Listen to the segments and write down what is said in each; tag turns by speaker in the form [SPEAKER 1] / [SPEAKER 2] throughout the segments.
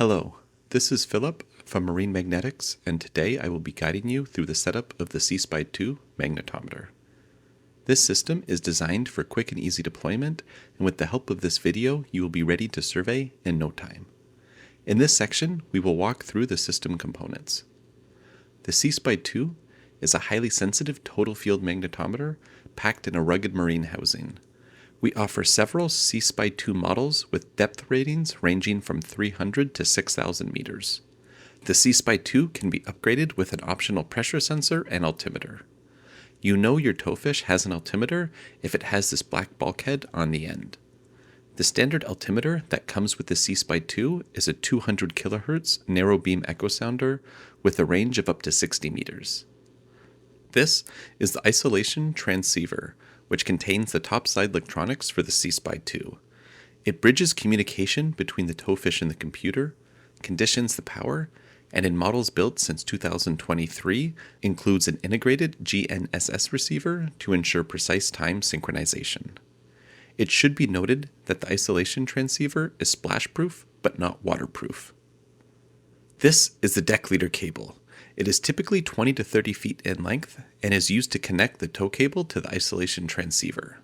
[SPEAKER 1] Hello, this is Philip from Marine Magnetics, and today I will be guiding you through the setup of the SeaSPY2 magnetometer. This system is designed for quick and easy deployment, and with the help of this video, you will be ready to survey in no time. In this section, we will walk through the system components. The SeaSPY2 is a highly sensitive total field magnetometer packed in a rugged marine housing. We offer several SeaSPY2 models with depth ratings ranging from 300 to 6,000 meters. The SeaSPY2 can be upgraded with an optional pressure sensor and altimeter. You know your towfish has an altimeter if it has this black bulkhead on the end. The standard altimeter that comes with the SeaSPY2 is a 200 kHz narrow beam echo sounder with a range of up to 60 meters. This is the isolation transceiver, which contains the topside electronics for the SeaSPY2. It bridges communication between the towfish and the computer, conditions the power, and in models built since 2023 includes an integrated GNSS receiver to ensure precise time synchronization. It should be noted that the isolation transceiver is splash-proof but not waterproof. This is the deck leader cable. It is typically 20 to 30 feet in length and is used to connect the tow cable to the isolation transceiver.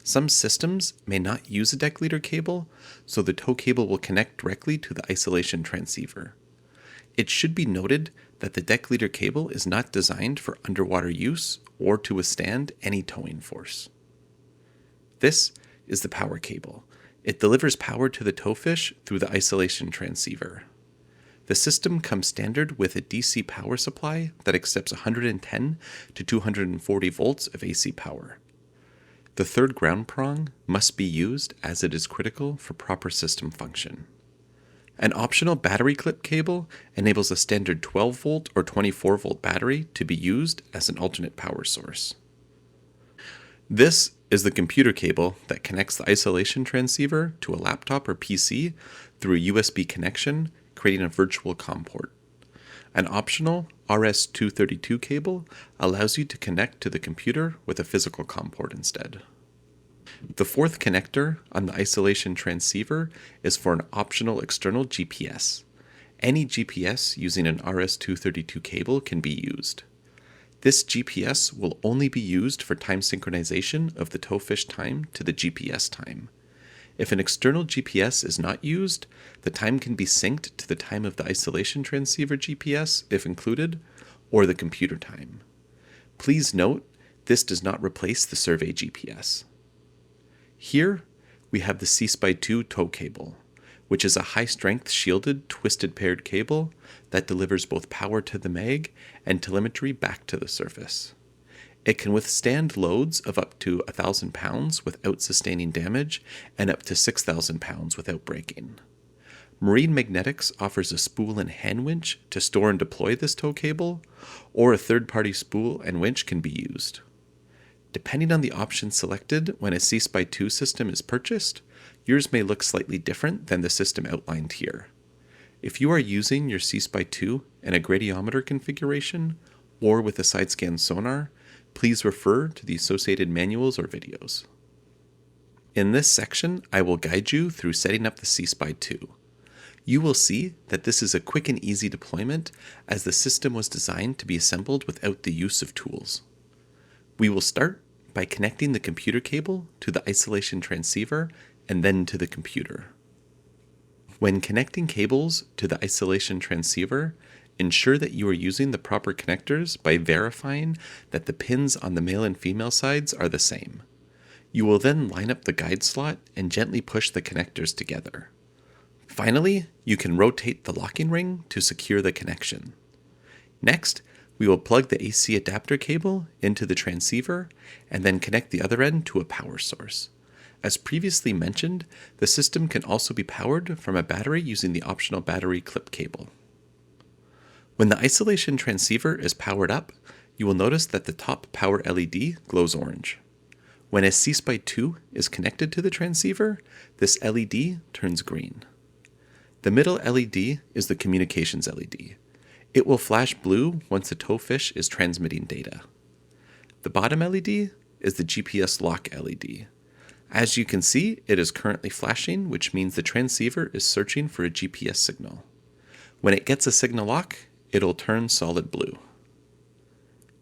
[SPEAKER 1] Some systems may not use a deck leader cable, so the tow cable will connect directly to the isolation transceiver. It should be noted that the deck leader cable is not designed for underwater use or to withstand any towing force. This is the power cable. It delivers power to the towfish through the isolation transceiver. The system comes standard with a DC power supply that accepts 110 to 240 volts of AC power. The third ground prong must be used as it is critical for proper system function. An optional battery clip cable enables a standard 12 volt or 24 volt battery to be used as an alternate power source. This is the computer cable that connects the isolation transceiver to a laptop or PC through a USB connection, creating a virtual COM port. An optional RS-232 cable allows you to connect to the computer with a physical COM port instead. The fourth connector on the isolation transceiver is for an optional external GPS. Any GPS using an RS-232 cable can be used. This GPS will only be used for time synchronization of the towfish time to the GPS time. If an external GPS is not used, the time can be synced to the time of the isolation transceiver GPS, if included, or the computer time. Please note, this does not replace the survey GPS. Here, we have the SeaSPY2 tow cable, which is a high-strength shielded twisted paired cable that delivers both power to the mag and telemetry back to the surface. It can withstand loads of up to 1,000 pounds without sustaining damage and up to 6,000 pounds without breaking. Marine Magnetics offers a spool and hand winch to store and deploy this tow cable, or a third-party spool and winch can be used. Depending on the option selected when a SeaSPY2 system is purchased, yours may look slightly different than the system outlined here. If you are using your SeaSPY2 in a gradiometer configuration or with a side-scan sonar, please refer to the associated manuals or videos. In this section, I will guide you through setting up the SeaSPY2. You will see that this is a quick and easy deployment as the system was designed to be assembled without the use of tools. We will start by connecting the computer cable to the isolation transceiver and then to the computer. When connecting cables to the isolation transceiver, ensure that you are using the proper connectors by verifying that the pins on the male and female sides are the same. You will then line up the guide slot and gently push the connectors together. Finally, you can rotate the locking ring to secure the connection. Next, we will plug the AC adapter cable into the transceiver and then connect the other end to a power source. As previously mentioned, the system can also be powered from a battery using the optional battery clip cable. When the isolation transceiver is powered up, you will notice that the top power LED glows orange. When a SeaSPY2 is connected to the transceiver, this LED turns green. The middle LED is the communications LED. It will flash blue once the towfish is transmitting data. The bottom LED is the GPS lock LED. As you can see, it is currently flashing, which means the transceiver is searching for a GPS signal. When it gets a signal lock, it'll turn solid blue.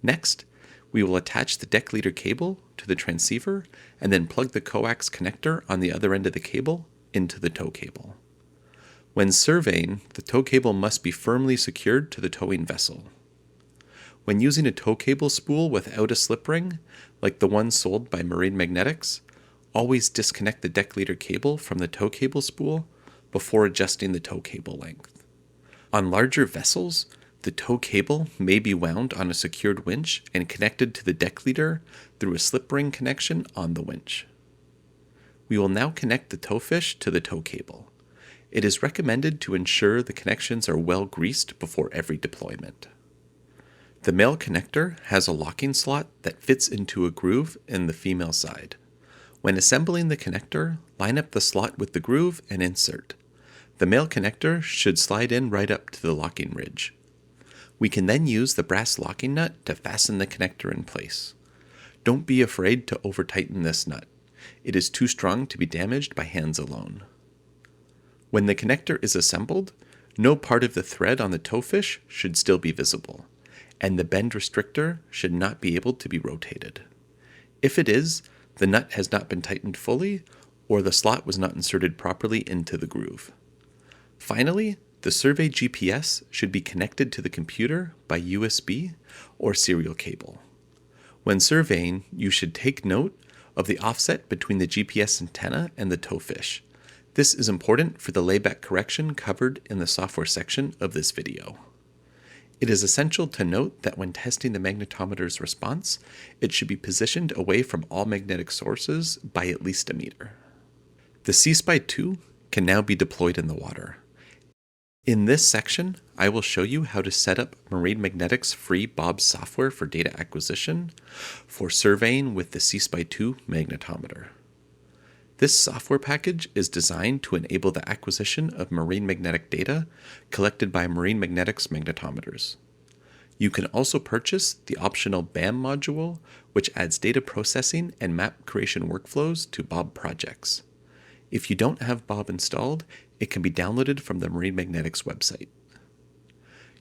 [SPEAKER 1] Next, we will attach the deck leader cable to the transceiver and then plug the coax connector on the other end of the cable into the tow cable. When surveying, the tow cable must be firmly secured to the towing vessel. When using a tow cable spool without a slip ring, like the one sold by Marine Magnetics, always disconnect the deck leader cable from the tow cable spool before adjusting the tow cable length. On larger vessels, the tow cable may be wound on a secured winch and connected to the deck leader through a slip ring connection on the winch. We will now connect the towfish to the tow cable. It is recommended to ensure the connections are well greased before every deployment. The male connector has a locking slot that fits into a groove in the female side. When assembling the connector, line up the slot with the groove and insert. The male connector should slide in right up to the locking ridge. We can then use the brass locking nut to fasten the connector in place. Don't be afraid to over-tighten this nut. It is too strong to be damaged by hands alone. When the connector is assembled, no part of the thread on the towfish should still be visible, and the bend restrictor should not be able to be rotated. If it is, the nut has not been tightened fully, or the slot was not inserted properly into the groove. Finally, the survey GPS should be connected to the computer by USB or serial cable. When surveying, you should take note of the offset between the GPS antenna and the towfish. This is important for the layback correction covered in the software section of this video. It is essential to note that when testing the magnetometer's response, it should be positioned away from all magnetic sources by at least a meter. The SeaSPY2 can now be deployed in the water. In this section, I will show you how to set up Marine Magnetics' free Bob software for data acquisition for surveying with the SeaSPY2 magnetometer. This software package is designed to enable the acquisition of marine magnetic data collected by Marine Magnetics magnetometers. You can also purchase the optional BAM module, which adds data processing and map creation workflows to Bob projects. If you don't have Bob installed, it can be downloaded from the Marine Magnetics website.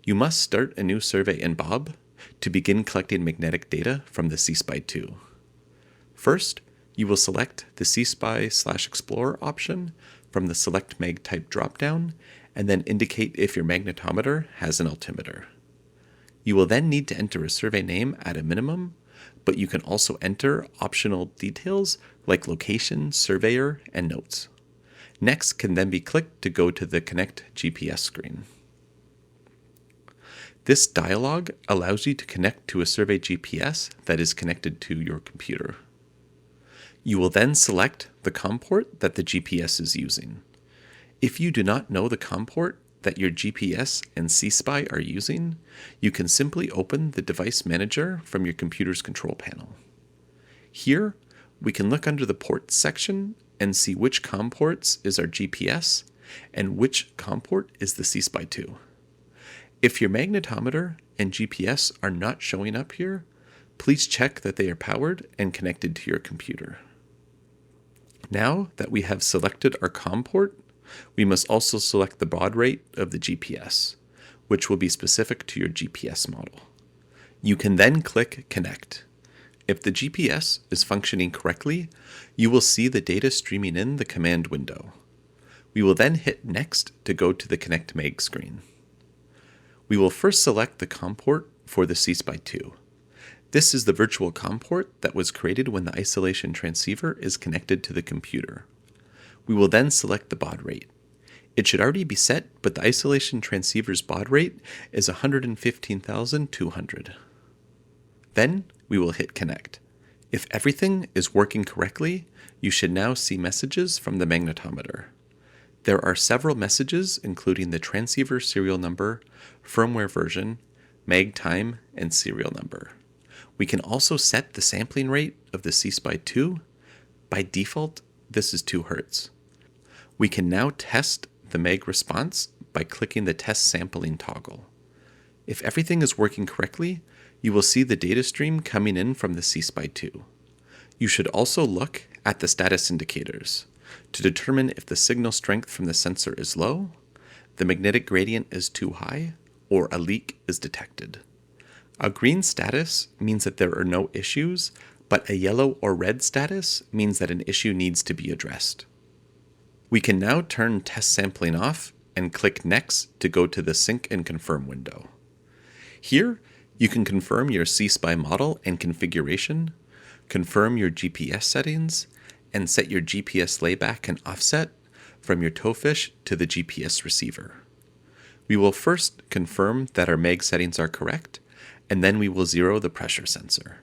[SPEAKER 1] You must start a new survey in Bob to begin collecting magnetic data from the SeaSPY2. First, you will select the SeaSPY/Explorer option from the Select Mag Type dropdown, and then indicate if your magnetometer has an altimeter. You will then need to enter a survey name at a minimum, but you can also enter optional details like location, surveyor, and notes. Next can then be clicked to go to the Connect GPS screen. This dialog allows you to connect to a survey GPS that is connected to your computer. You will then select the COM port that the GPS is using. If you do not know the COM port that your GPS and SeaSPY are using, you can simply open the Device Manager from your computer's control panel. Here, we can look under the Ports section and see which COM ports is our GPS and which COM port is the SeaSPY2. If your magnetometer and GPS are not showing up here, please check that they are powered and connected to your computer. Now that we have selected our COM port, we must also select the baud rate of the GPS, which will be specific to your GPS model. You can then click Connect. If the GPS is functioning correctly, you will see the data streaming in the command window. We will then hit Next to go to the Connect Mag screen. We will first select the COM port for the SeaSPY2. This is the virtual COM port that was created when the isolation transceiver is connected to the computer. We will then select the baud rate. It should already be set, but the isolation transceiver's baud rate is 115,200. Then we will hit Connect. If everything is working correctly, you should now see messages from the magnetometer. There are several messages including the transceiver serial number, firmware version, mag time, and serial number. We can also set the sampling rate of the SeaSPY2. By default, this is 2 Hz. We can now test the mag response by clicking the Test Sampling toggle. If everything is working correctly, you will see the data stream coming in from the SeaSPY2. You should also look at the status indicators to determine if the signal strength from the sensor is low, the magnetic gradient is too high, or a leak is detected. A green status means that there are no issues, but a yellow or red status means that an issue needs to be addressed. We can now turn test sampling off and click Next to go to the Sync and Confirm window. Here, you can confirm your SeaSPY model and configuration, confirm your GPS settings, and set your GPS layback and offset from your towfish to the GPS receiver. We will first confirm that our mag settings are correct, and then we will zero the pressure sensor.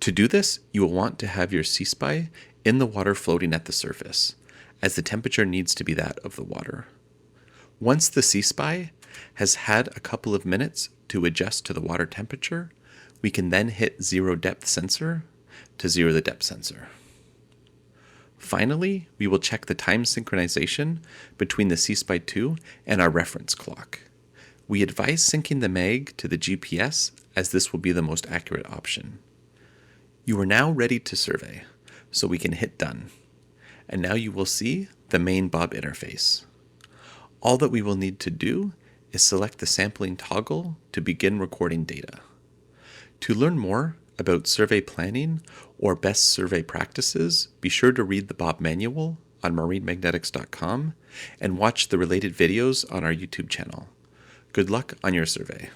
[SPEAKER 1] To do this, you will want to have your SeaSPY in the water floating at the surface, as the temperature needs to be that of the water. Once the SeaSPY has had a couple of minutes to adjust to the water temperature, we can then hit zero depth sensor to zero the depth sensor. Finally, we will check the time synchronization between the SeaSPY2 and our reference clock. We advise syncing the mag to the GPS, as this will be the most accurate option. You are now ready to survey, so we can hit Done. And now you will see the main Bob interface. All that we will need to do is select the sampling toggle to begin recording data. To learn more about survey planning or best survey practices, be sure to read the Bob manual on marinemagnetics.com and watch the related videos on our YouTube channel. Good luck on your survey.